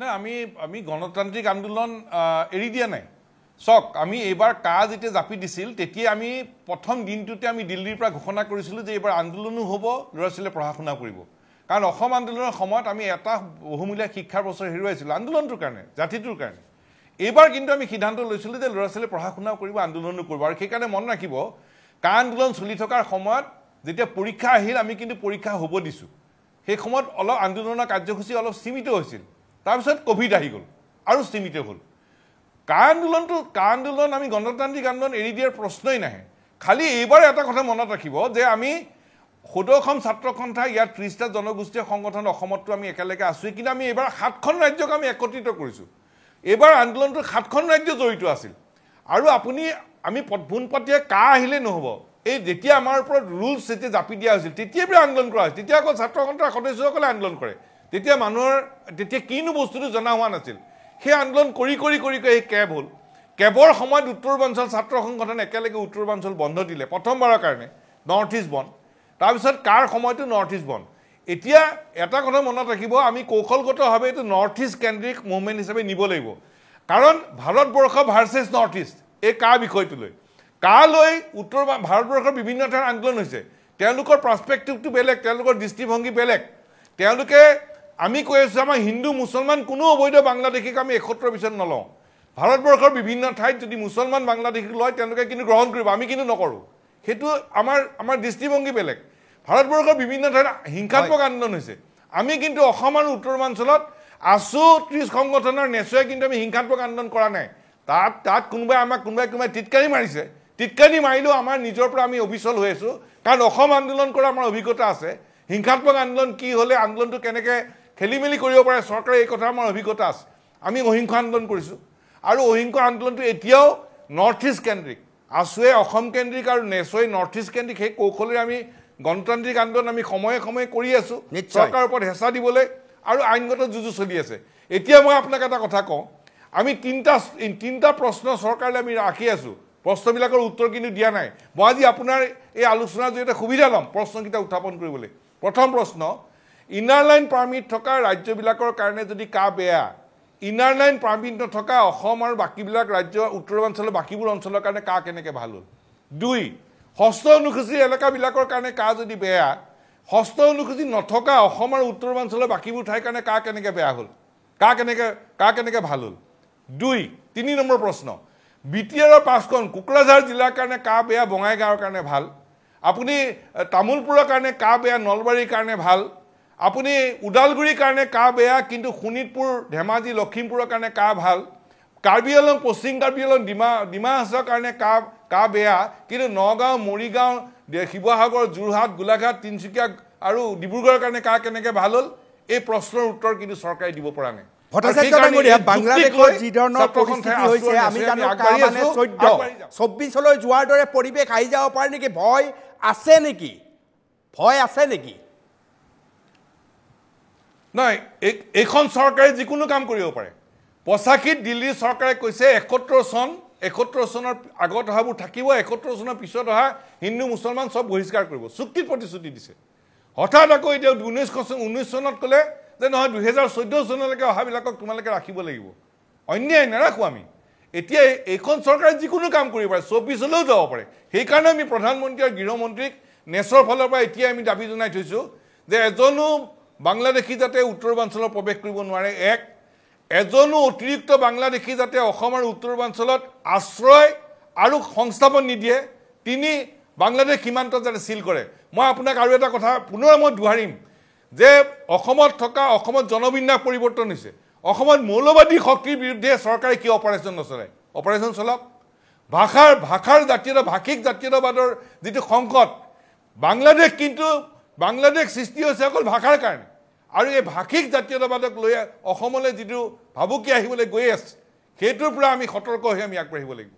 না আমি গণতান্ত্ৰিক আন্দোলন এৰি দিয়া নাই চক আমি এবাৰ কা যেতিয়া জাপি দিছিল তেতিয়া আমি প্ৰথম দিনটোতে আমি দিল্লীৰ পৰা ঘোষণা কৰিছিলো যে এবাৰ আন্দোলনো হ'ব ল'ৰা ছোৱালীয়ে পঢ়া শুনা কৰিব কাৰণ অসম আন্দোলনৰ সময়ত আমি এটা বহুমূলীয়া শিক্ষাৰ বছৰ হেৰুৱাইছিলো আন্দোলনটোৰ কাৰণে জাতিটোৰ কাৰণে এবাৰ কিন্তু আমি সিদ্ধান্ত লৈছিলো যে ল'ৰা ছোৱালীয়ে পঢ়া শুনা কৰিব আন্দোলনো কৰিব আৰু সেই কাৰণে মন ৰাখিব কা আন্দোলন চলি থকাৰ সময়ত যেতিয়া পৰীক্ষা আহিল আমি কিন্তু পৰীক্ষা হ'ব দিছো সেই সময়ত অলপ আন্দোলনৰ কাৰ্যসূচী অলপ সীমিত হৈছিল তাৰপিছত কোভিড আহি গ'ল আৰু সীমিত হ'ল কা আন্দোলন আমি গণতান্ত্ৰিক আন্দোলন এৰি দিয়াৰ প্ৰশ্নই নাহে খালি এইবাৰ এটা কথা মনত ৰাখিব যে আমি সদৌসম ছাত্ৰ সন্থা ইয়াত ৩০টা জনগোষ্ঠীয় সংগঠন অসমতো আমি একেলগে আছো কিন্তু আমি এইবাৰ ৭খন ৰাজ্যক আমি একত্ৰিত কৰিছো এইবাৰ আন্দোলনটো ৭খন ৰাজ্য জড়িত আছিল আৰু আমি পোনপটীয়া কা আহিলে নহ'ব এই যেতিয়া আমাৰ ওপৰত ৰুলছ যেতিয়া জাপি দিয়া হৈছিল তেতিয়াৰ পৰা আন্দোলন কৰা হৈছিল তেতিয়া আকৌ ছাত্ৰ সন্থাৰ সদস্যসকলে আন্দোলন কৰে তেতিয়া মানুহৰ তেতিয়া কিনো বস্তুটো জনা হোৱা নাছিল সেই আন্দোলন কৰি এই কেব হ'ল কেবৰ সময়ত উত্তৰ পূৰ্বাঞ্চল ছাত্ৰ সংগঠন একেলগে উত্তৰ পূৰ্বাঞ্চল বন্ধ দিলে প্ৰথমবাৰৰ কাৰণে নৰ্থ ইষ্ট বন্ধ তাৰপিছত কাৰ সময়টো নৰ্থ ইষ্ট বন্ধ এতিয়া এটা কথা মনত ৰাখিব আমি কৌশলগতভাৱে এইটো নৰ্থ ইষ্ট কেন্দ্ৰিক মুভমেণ্ট হিচাপে নিব লাগিব কাৰণ ভাৰতবৰ্ষ ভাৰ্চেছ নৰ্থ ইষ্ট এই কা বিষয়টো লৈ কা লৈ উত্তৰ ভাৰতবৰ্ষৰ বিভিন্ন ঠাইৰ আন্দোলন হৈছে তেওঁলোকৰ পাৰ্সপেক্টিভটো বেলেগ তেওঁলোকৰ দৃষ্টিভংগী বেলেগ তেওঁলোকে আমি কৈ আছো আমাৰ হিন্দু মুছলমান কোনো অবৈধ বাংলাদেশীক আমি ৭১ পিছত নলওঁ ভাৰতবৰ্ষৰ বিভিন্ন ঠাইত যদি মুছলমান বাংলাদেশীক লয় তেওঁলোকে কিন্তু গ্ৰহণ কৰিব আমি কিন্তু নকৰোঁ সেইটো আমাৰ দৃষ্টিভংগী বেলেগ ভাৰতবৰ্ষৰ বিভিন্ন ঠাইত হিংসাত্মক আন্দোলন হৈছে আমি কিন্তু অসম আৰু উত্তৰ পূৰ্বাঞ্চলত আছু ৩০ সংগঠনৰ নেচয়ে কিন্তু আমি হিংসাত্মক আন্দোলন কৰা নাই তাত কোনোবাই টিটকাৰি মাৰিছে টিটকাৰি মাৰিলেও আমাৰ নিজৰ পৰা আমি অবিচল হৈ আছো কাৰণ অসম আন্দোলন কৰা আমাৰ অভিজ্ঞতা আছে হিংসাত্মক আন্দোলন কি হ'লে আন্দোলনটো কেনেকৈ খেলিমেলি কৰিব পাৰে চৰকাৰে এই কথা আমাৰ অভিজ্ঞতা আছে আমি অহিংস আন্দোলন কৰিছো আৰু অহিংস আন্দোলনটো এতিয়াও নৰ্থ ইষ্ট কেন্দ্ৰিক আছুৱে অসম কেন্দ্ৰিক আৰু নেচয়ে নৰ্থ ইষ্ট কেন্দ্ৰিক সেই কৌশলেৰে আমি গণতান্ত্ৰিক আন্দোলন আমি সময়ে কৰি আছো চৰকাৰৰ ওপৰত হেঁচা দিবলৈ আৰু আইনগত যুঁজু চলি আছে এতিয়া মই আপোনাক এটা কথা কওঁ আমি তিনিটা প্ৰশ্ন চৰকাৰলৈ আমি ৰাখি আছো প্ৰশ্নবিলাকৰ উত্তৰ কিন্তু দিয়া নাই মই আজি আপোনাৰ এই আলোচনাৰ জৰিয়তে সুবিধা ল'ম প্ৰশ্নকেইটা উত্থাপন কৰিবলৈ প্ৰথম প্ৰশ্ন ইনাৰ লাইন পাৰ্মিট থকা ৰাজ্যবিলাকৰ কাৰণে যদি কা বেয়া ইনাৰ লাইন পাৰ্মিট নথকা অসম আৰু বাকীবিলাক ৰাজ্য উত্তৰ পূৰ্বাঞ্চলৰ বাকীবোৰ অঞ্চলৰ কাৰণে কা কেনেকৈ ভাল হ'ল ২ ষষ্ঠ অনুসূচীৰ এলেকাবিলাকৰ কাৰণে কা যদি বেয়া ষষ্ঠ অনুসূচী নথকা অসম আৰু উত্তৰ পূৰ্বাঞ্চলৰ বাকীবোৰ ঠাইৰ কাৰণে কা কেনেকৈ বেয়া হ'ল কা কেনেকৈ ভাল হ'ল ৩ নম্বৰ প্ৰশ্ন বিটিআৰৰ ৫খন কোকৰাঝাৰ জিলাৰ কাৰণে কা বেয়া বঙাইগাঁৱৰ কাৰণে ভাল আপুনি তামুলপুৰৰ কাৰণে কা বেয়া নলবাৰীৰ কাৰণে ভাল আপুনি উদালগুৰিৰ কাৰণে কা বেয়া কিন্তু শোণিতপুৰ ধেমাজি লখিমপুৰৰ কাৰণে কা ভাল কাৰ্বি আংলং পশ্চিম কাৰ্বি আংলং ডিমা হাছাওৰ কাৰণে কা বেয়া কিন্তু নগাঁও মৰিগাঁও শিৱসাগৰ যোৰহাট গোলাঘাট তিনিচুকীয়া আৰু ডিব্ৰুগড়ৰ কাৰণে কা কেনেকৈ ভাল হ'ল এই প্ৰশ্নৰ উত্তৰ কিন্তু চৰকাৰে দিব পৰা নাই বাংলাদেশৰ যি ধৰণৰ পৰিস্থিতি হৈছে আমি জানো কা মানে ২৪লৈ যোৱাৰ দৰে পৰিৱেশ আহি যাব পাৰে নেকি ভয় আছে নেকি নাই এইখন চৰকাৰে যিকোনো কাম কৰিব পাৰে ৮৫ দিল্লীৰ চৰকাৰে কৈছে ৭১ চনৰ আগত অহাবোৰ থাকিব ৭১ চনৰ পিছত অহা হিন্দু মুছলমান চব বহিষ্কাৰ কৰিব চুক্তিত প্ৰতিশ্ৰুতি দিছে হঠাৎ আকৌ এতিয়া ১৯ চনত ক'লে যে নহয় ২০১৪ চনলৈকে অহাবিলাকক তোমালোকে ৰাখিব লাগিব অন্যায় নাৰাখোঁ আমি এতিয়া এইখন চৰকাৰে যিকোনো কাম কৰিব পাৰে ২৪লৈও যাব পাৰে সেইকাৰণে আমি প্ৰধানমন্ত্ৰী আৰু গৃহমন্ত্ৰীক নেচৰ ফালৰ পৰা এতিয়া আমি দাবী জনাই থৈছোঁ যে এজনো বাংলাদেশী যাতে উত্তৰ পূৰ্বাঞ্চলত প্ৰৱেশ কৰিব নোৱাৰে এজনো অতিৰিক্ত বাংলাদেশী যাতে অসম আৰু উত্তৰ পূৰ্বাঞ্চলত আশ্ৰয় আৰু সংস্থাপন নিদিয়ে ৩ বাংলাদেশ সীমান্তত যাতে চিল কৰে মই আপোনাক আৰু এটা কথা পুনৰ মই দোহাৰিম যে অসমত জনবিন্যাস পৰিৱৰ্তন হৈছে অসমত মৌলবাদী শক্তিৰ বিৰুদ্ধে চৰকাৰে কি অপাৰেশ্যন নচলায় অপাৰেশ্যন চলাওক ভাষাৰ জাতীয়তা ভাষিক জাতীয়তাবাদৰ যিটো সংকট বাংলাদেশ সৃষ্টি হৈছে অকল ভাষাৰ কাৰণে আৰু এই ভাষিক জাতীয়তাবাদক লৈ অসমলৈ যিটো ভাবুকি আহিবলৈ গৈ আছে সেইটোৰ পৰা আমি সতৰ্ক হৈ আমি আগবাঢ়িব লাগিব